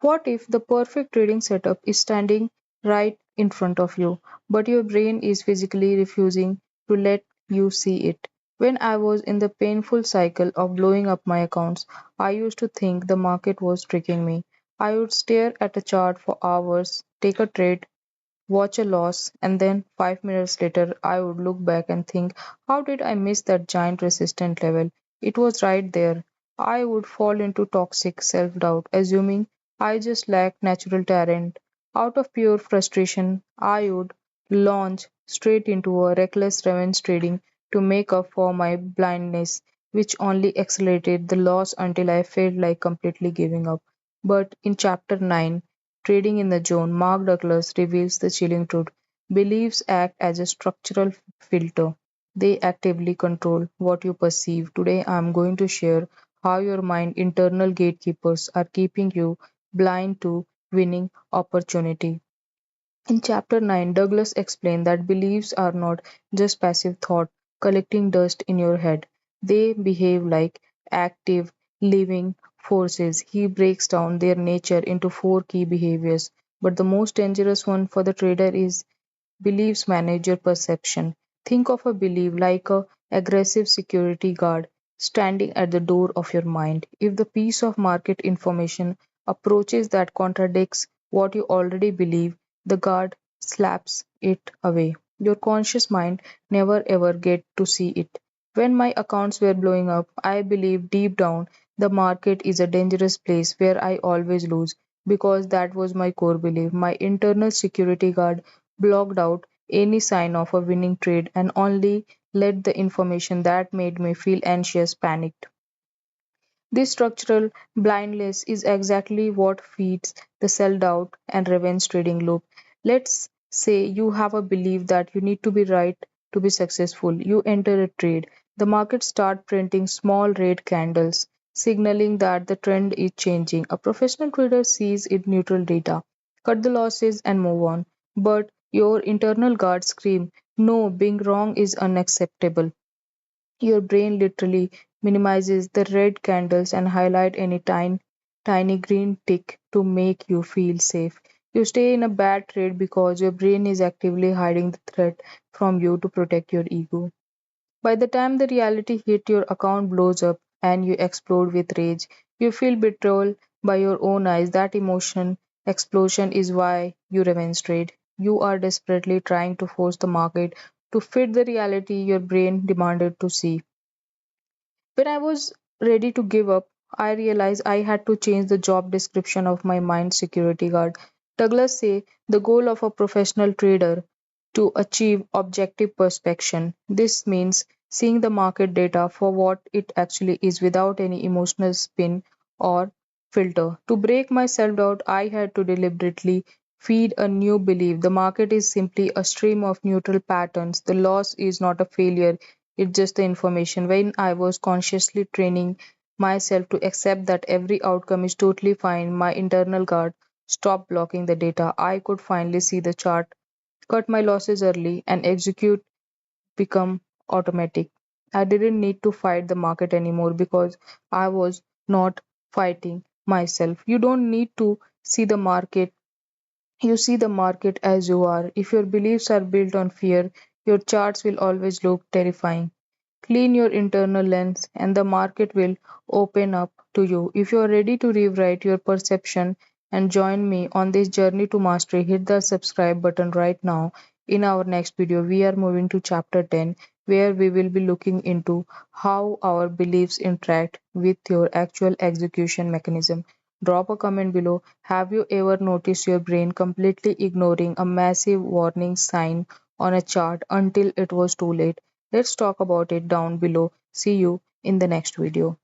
What if the perfect trading setup is standing right in front of you, but your brain is physically refusing to let you see it? When I was in the painful cycle of blowing up my accounts, I used to think the market was tricking me. I would stare at a chart for hours, take a trade, watch a loss, and then 5 minutes later I would look back and think, how did I miss that giant resistance level? It was right there. I would fall into toxic self doubt, assuming I just lacked natural talent. Out of pure frustration, I would launch straight into a reckless revenge trading to make up for my blindness, which only accelerated the loss until I felt like completely giving up. But in chapter 9, Trading in the Zone, Mark Douglas reveals the chilling truth. Beliefs act as a structural filter. They actively control what you perceive. Today, I am going to share how your mind internal gatekeepers are keeping you blind to winning opportunity. In chapter 9, Douglas explained that beliefs are not just passive thought collecting dust in your head. They behave like active, living forces. He breaks down their nature into four key behaviors, but the most dangerous one for the trader is beliefs manage your perception. Think of a belief like a aggressive security guard standing at the door of your mind. If the piece of market information approaches that contradicts what you already believe, the guard slaps it away. Your conscious mind never ever get to see it. When my accounts were blowing up, I believed deep down the market is a dangerous place where I always lose because that was my core belief. My internal security guard blocked out any sign of a winning trade and only let the information that made me feel anxious panicked. This structural blindness is exactly what feeds the self doubt and revenge trading loop. Let's say you have a belief that you need to be right to be successful. You enter a trade. The market start printing small red candles, signaling that the trend is changing. A professional trader sees it neutral data, cut the losses and move on. But your internal guards scream, no, being wrong is unacceptable. Your brain literally minimizes the red candles and highlight any tiny green tick to make you feel safe. You stay in a bad trade because your brain is actively hiding the threat from you to protect your ego. By the time the reality hit, your account blows up and you explode with rage. You feel betrayal by your own eyes. That emotion explosion is why you revenge trade. You are desperately trying to force the market to fit the reality your brain demanded to see. When I was ready to give up, I realized I had to change the job description of my mind security guard. Douglas say the goal of a professional trader to achieve objective perspection. This means seeing the market data for what it actually is without any emotional spin or filter. To break my self-doubt, I had to deliberately feed a new belief. The market is simply a stream of neutral patterns. The loss is not a failure, it's just the information. When I was consciously training myself to accept that every outcome is totally fine, my internal guard stopped blocking the data. I could finally see the chart, cut my losses early, and execute become automatic. I didn't need to fight the market anymore because I was not fighting myself. You don't need to see the market, you see the market as you are. If your beliefs are built on fear, your charts will always look terrifying. Clean your internal lens, and the market will open up to you. If you are ready to rewrite your perception and join me on this journey to mastery, hit the subscribe button right now. In our next video, we are moving to chapter 10, where we will be looking into how our beliefs interact with your actual execution mechanism. Drop a comment below. Have you ever noticed your brain completely ignoring a massive warning sign on a chart until it was too late? Let's talk about it down below. See you in the next video.